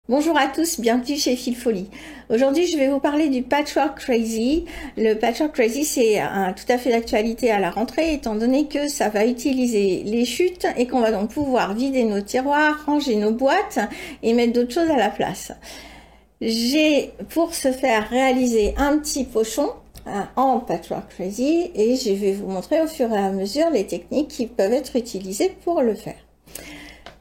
Bonjour à tous, bienvenue chez Filfolie. Aujourd'hui, je vais vous parler du Patchwork Crazy. Le Patchwork Crazy, c'est tout à fait d'actualité à la rentrée, étant donné que ça va utiliser les chutes et qu'on va donc pouvoir vider nos tiroirs, ranger nos boîtes et mettre d'autres choses à la place. J'ai, pour ce faire, réalisé un petit pochon en Patchwork Crazy et je vais vous montrer au fur et à mesure les techniques qui peuvent être utilisées pour le faire.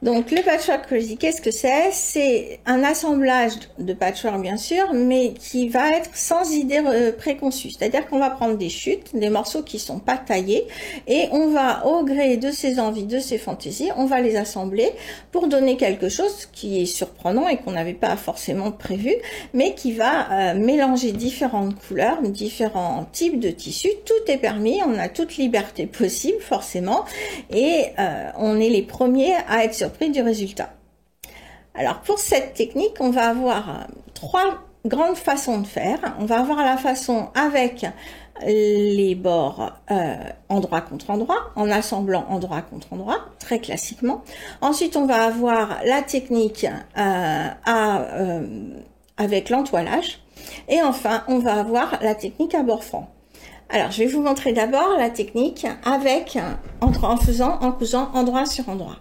Donc le Patchwork Crazy, qu'est-ce que c'est? C'est un assemblage de patchwork bien sûr, mais qui va être sans idée préconçue. C'est-à-dire qu'on va prendre des chutes, des morceaux qui sont pas taillés, et on va, au gré de ses envies, de ses fantaisies, on va les assembler pour donner quelque chose qui est surprenant et qu'on n'avait pas forcément prévu, mais qui va mélanger différentes couleurs, différents types de tissus. Tout est permis, on a toute liberté possible forcément, et on est les premiers à être surpris du résultat. Alors pour cette technique, on va avoir trois grandes façons de faire. On va avoir la façon avec les bords endroit contre endroit, en assemblant endroit contre endroit, très classiquement. Ensuite, on va avoir la technique avec l'entoilage. Et enfin, on va avoir la technique à bord franc. Alors, je vais vous montrer d'abord la technique avec en cousant endroit sur endroit.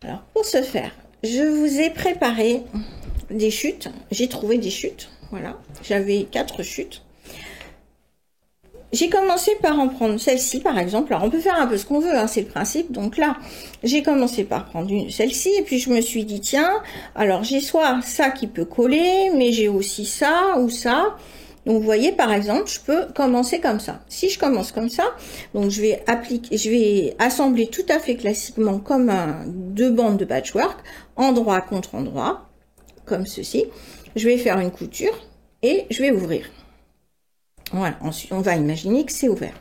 Alors, pour ce faire, je vous ai préparé des chutes. J'ai trouvé des chutes. Voilà. J'avais 4 chutes. J'ai commencé par en prendre celle-ci, par exemple. Alors, on peut faire un peu ce qu'on veut, hein, c'est le principe. Donc là, j'ai commencé par prendre celle-ci. Et puis, je me suis dit, tiens, alors j'ai soit ça qui peut coller, mais j'ai aussi ça ou ça. Donc, vous voyez, par exemple, je peux commencer comme ça. Si je commence comme ça, donc je vais assembler tout à fait classiquement comme deux bandes de patchwork, endroit contre endroit, comme ceci. Je vais faire une couture et je vais ouvrir. Voilà, ensuite, on va imaginer que c'est ouvert.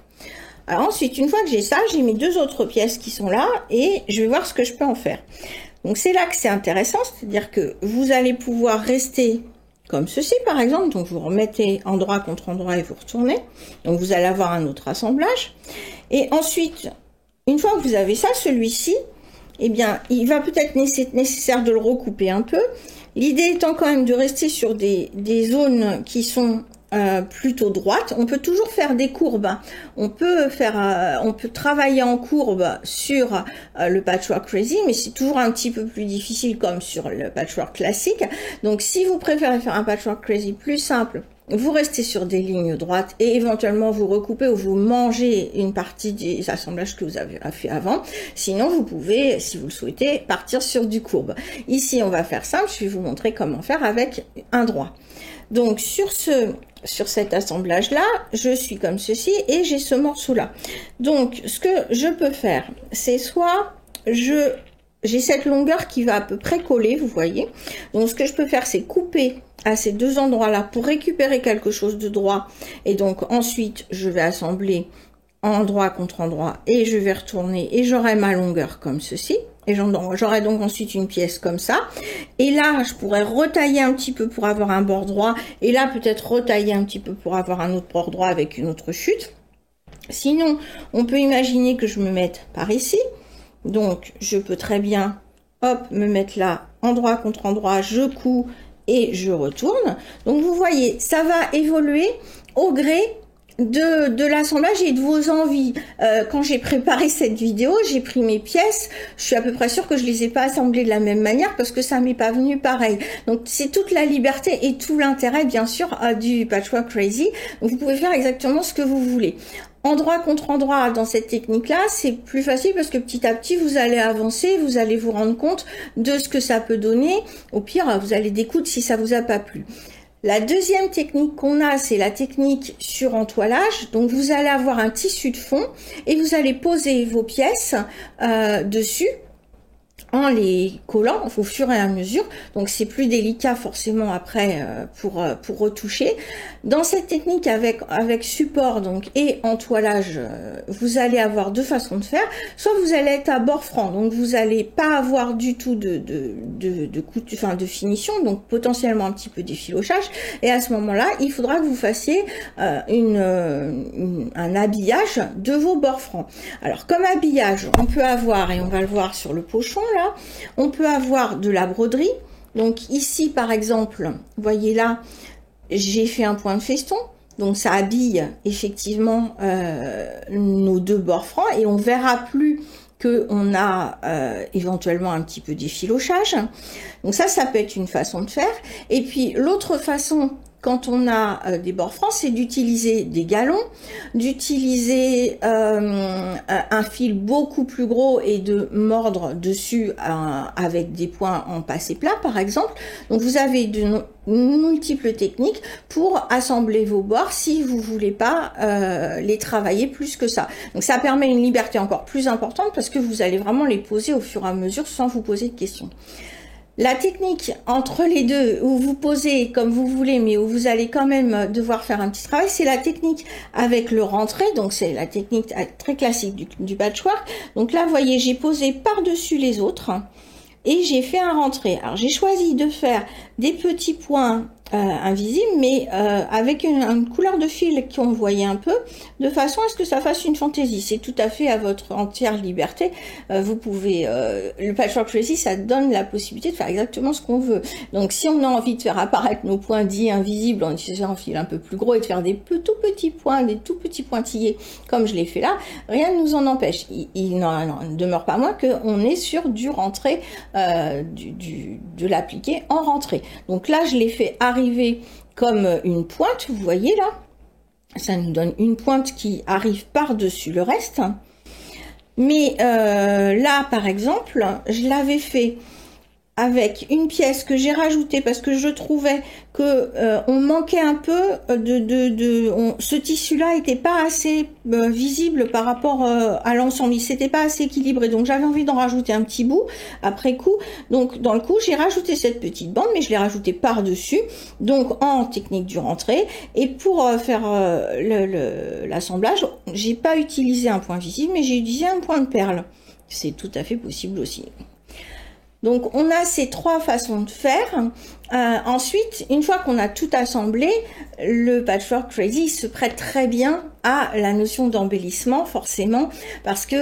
Alors ensuite, une fois que j'ai ça, j'ai mes deux autres pièces qui sont là et je vais voir ce que je peux en faire. Donc, c'est là que c'est intéressant, c'est-à-dire que vous allez pouvoir rester comme ceci par exemple, donc vous remettez endroit contre endroit et vous retournez, donc vous allez avoir un autre assemblage, et ensuite, une fois que vous avez ça, celui-ci, eh bien, il va peut-être nécessaire de le recouper un peu, l'idée étant quand même de rester sur des zones qui sont plutôt droite. On peut toujours faire des courbes. On peut travailler en courbe sur le Patchwork Crazy, mais c'est toujours un petit peu plus difficile comme sur le Patchwork classique. Donc, si vous préférez faire un Patchwork Crazy plus simple, vous restez sur des lignes droites et éventuellement vous recoupez ou vous mangez une partie des assemblages que vous avez fait avant. Sinon, vous pouvez, si vous le souhaitez, partir sur du courbe. Ici, on va faire simple. Je vais vous montrer comment faire avec un droit. Donc, sur cet assemblage-là, je suis comme ceci et j'ai ce morceau-là. Donc, ce que je peux faire, c'est soit j'ai cette longueur qui va à peu près coller, vous voyez. Donc, ce que je peux faire, c'est couper à ces deux endroits-là pour récupérer quelque chose de droit. Et donc, ensuite, je vais assembler endroit contre endroit et je vais retourner et j'aurai ma longueur comme ceci. Et j'aurai donc ensuite une pièce comme ça. Et là, je pourrais retailler un petit peu pour avoir un bord droit. Et là, peut-être retailler un petit peu pour avoir un autre bord droit avec une autre chute. Sinon, on peut imaginer que je me mette par ici. Donc, je peux très bien, hop, me mettre là, endroit contre endroit, je couds et je retourne. Donc, vous voyez, ça va évoluer au gré de l'assemblage et de vos envies. Quand j'ai préparé cette vidéo, j'ai pris mes pièces, je suis à peu près sûre que je les ai pas assemblées de la même manière parce que ça m'est pas venu pareil. Donc c'est toute la liberté et tout l'intérêt bien sûr du Patchwork Crazy. Donc vous pouvez faire exactement ce que vous voulez. Endroit contre endroit dans cette technique-là, c'est plus facile parce que petit à petit, vous allez avancer, vous allez vous rendre compte de ce que ça peut donner. Au pire, vous allez découdre si ça vous a pas plu. La deuxième technique qu'on a, c'est la technique sur entoilage. Donc, vous allez avoir un tissu de fond et vous allez poser vos pièces dessus en les collant au fur et à mesure. Donc, c'est plus délicat forcément après pour retoucher. Dans cette technique avec support donc et entoilage, vous allez avoir deux façons de faire. Soit vous allez être à bord franc, donc vous allez pas avoir du tout de finition, donc potentiellement un petit peu d'effilochage. Et à ce moment-là, il faudra que vous fassiez un habillage de vos bords francs. Alors, comme habillage, on peut avoir, et on va le voir sur le pochon là, on peut avoir de la broderie. Donc ici, par exemple, vous voyez là, j'ai fait un point de feston. Donc ça habille effectivement nos deux bords francs et on verra plus qu'on a éventuellement un petit peu d'effilochage. Donc ça peut être une façon de faire. Et puis l'autre façon, quand on a des bords francs, c'est d'utiliser des galons, d'utiliser un fil beaucoup plus gros et de mordre dessus avec des points en passé plat, par exemple. Donc vous avez de multiples techniques pour assembler vos bords si vous voulez pas les travailler plus que ça. Donc ça permet une liberté encore plus importante parce que vous allez vraiment les poser au fur et à mesure sans vous poser de questions. La technique entre les deux, où vous posez comme vous voulez, mais où vous allez quand même devoir faire un petit travail, c'est la technique avec le rentré. Donc c'est la technique très classique du patchwork. Donc là, vous voyez, j'ai posé par-dessus les autres et j'ai fait un rentré. Alors j'ai choisi de faire des petits points invisibles, mais avec une couleur de fil qu'on voyait un peu, de façon à ce que ça fasse une fantaisie. C'est tout à fait à votre entière liberté. Vous pouvez, le Patchwork Crazy, ça donne la possibilité de faire exactement ce qu'on veut. Donc si on a envie de faire apparaître nos points dits invisibles en utilisant un fil un peu plus gros et de faire des tout petits points, des tout petits pointillés, comme je l'ai fait là, rien ne nous en empêche. Il n'en demeure pas moins qu'on est sur du rentré, de l'appliquer en rentrée. Donc là, je l'ai fait arriver comme une pointe, vous voyez là, ça nous donne une pointe qui arrive par-dessus le reste. Mais là, par exemple, je l'avais fait avec une pièce que j'ai rajoutée parce que je trouvais que on manquait un peu ce tissu-là était pas assez visible par rapport à l'ensemble, il s'était pas assez équilibré, donc j'avais envie d'en rajouter un petit bout après coup. Donc dans le coup, j'ai rajouté cette petite bande, mais je l'ai rajoutée par-dessus, donc en technique du rentré. Et pour faire l'assemblage, j'ai pas utilisé un point visible, mais j'ai utilisé un point de perle. C'est tout à fait possible aussi. Donc on a ces trois façons de faire. Ensuite, une fois qu'on a tout assemblé, le Patchwork Crazy se prête très bien à la notion d'embellissement, forcément, parce que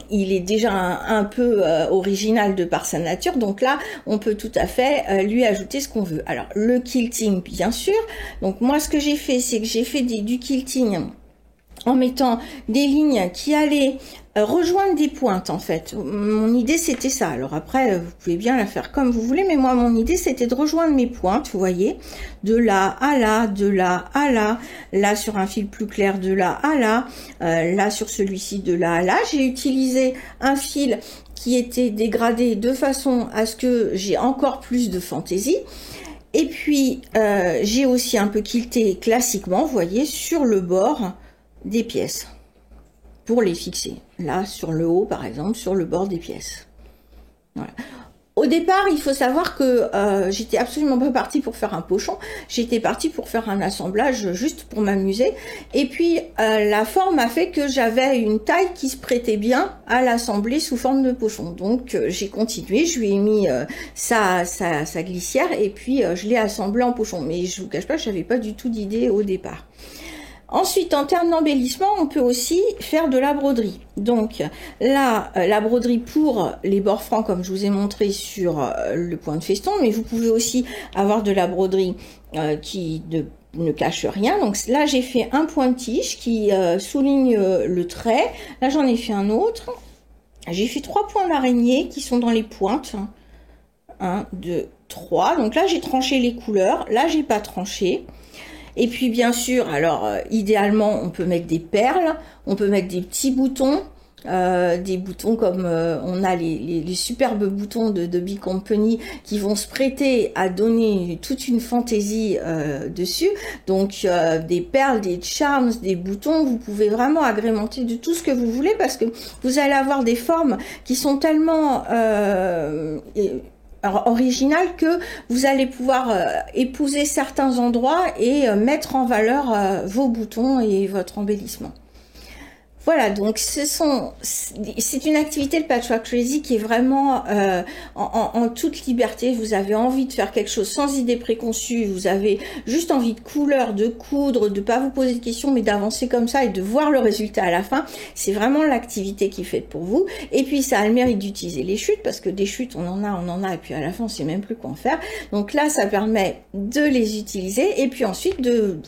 il est déjà un peu original de par sa nature. Donc là, on peut tout à fait lui ajouter ce qu'on veut. Alors le quilting, bien sûr. Donc moi, ce que j'ai fait, c'est que j'ai fait du quilting en mettant des lignes qui allaient rejoindre des pointes, en fait. Mon idée, c'était ça. Alors après, vous pouvez bien la faire comme vous voulez, mais moi, mon idée, c'était de rejoindre mes pointes, vous voyez, de là à là, de là à là, là sur un fil plus clair, de là à là, là sur celui-ci, de là à là. J'ai utilisé un fil qui était dégradé de façon à ce que j'ai encore plus de fantaisie. Et puis, j'ai aussi un peu quilté classiquement, vous voyez, sur le bord des pièces pour les fixer. Là, sur le haut, par exemple, sur le bord des pièces. Voilà. Au départ, il faut savoir que j'étais absolument pas partie pour faire un pochon. J'étais partie pour faire un assemblage juste pour m'amuser. Et puis, la forme a fait que j'avais une taille qui se prêtait bien à l'assembler sous forme de pochon. Donc, j'ai continué. Je lui ai mis sa glissière et puis je l'ai assemblé en pochon. Mais je vous cache pas, j'avais pas du tout d'idée au départ. Ensuite, en termes d'embellissement, on peut aussi faire de la broderie. Donc là, la broderie pour les bords francs, comme je vous ai montré sur le point de feston, mais vous pouvez aussi avoir de la broderie qui ne cache rien. Donc là, j'ai fait un point de tige qui souligne le trait. Là, j'en ai fait un autre. J'ai fait 3 points d'araignée qui sont dans les pointes. 1, 2, 3. Donc là, j'ai tranché les couleurs. Là, j'ai pas tranché. Et puis bien sûr, alors idéalement, on peut mettre des perles, on peut mettre des petits boutons, des boutons comme on a les superbes boutons de Bee Company qui vont se prêter à donner toute une fantaisie dessus. Donc des perles, des charms, des boutons, vous pouvez vraiment agrémenter de tout ce que vous voulez parce que vous allez avoir des formes qui sont tellement original que vous allez pouvoir épouser certains endroits et mettre en valeur vos boutons et votre embellissement. Voilà, donc c'est une activité, le Patchwork Crazy, qui est vraiment en toute liberté. Vous avez envie de faire quelque chose sans idée préconçue, vous avez juste envie de couleur, de coudre, de pas vous poser de questions, mais d'avancer comme ça et de voir le résultat à la fin. C'est vraiment l'activité qui est faite pour vous. Et puis ça a le mérite d'utiliser les chutes, parce que des chutes, on en a, et puis à la fin, on sait même plus quoi en faire. Donc là, ça permet de les utiliser, et puis ensuite,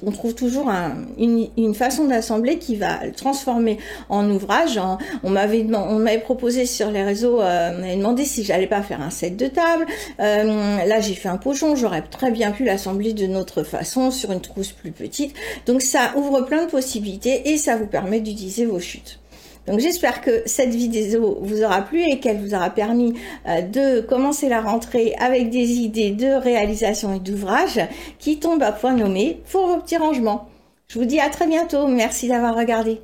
on trouve toujours une façon d'assembler qui va le transformer en ouvrage. On m'avait proposé sur les réseaux, on m'avait demandé si j'allais pas faire un set de table. Là, j'ai fait un pochon, j'aurais très bien pu l'assembler de notre façon sur une trousse plus petite. Donc ça ouvre plein de possibilités et ça vous permet d'utiliser vos chutes. Donc j'espère que cette vidéo vous aura plu et qu'elle vous aura permis de commencer la rentrée avec des idées de réalisation et d'ouvrage qui tombent à point nommé pour vos petits rangements. Je vous dis à très bientôt. Merci d'avoir regardé.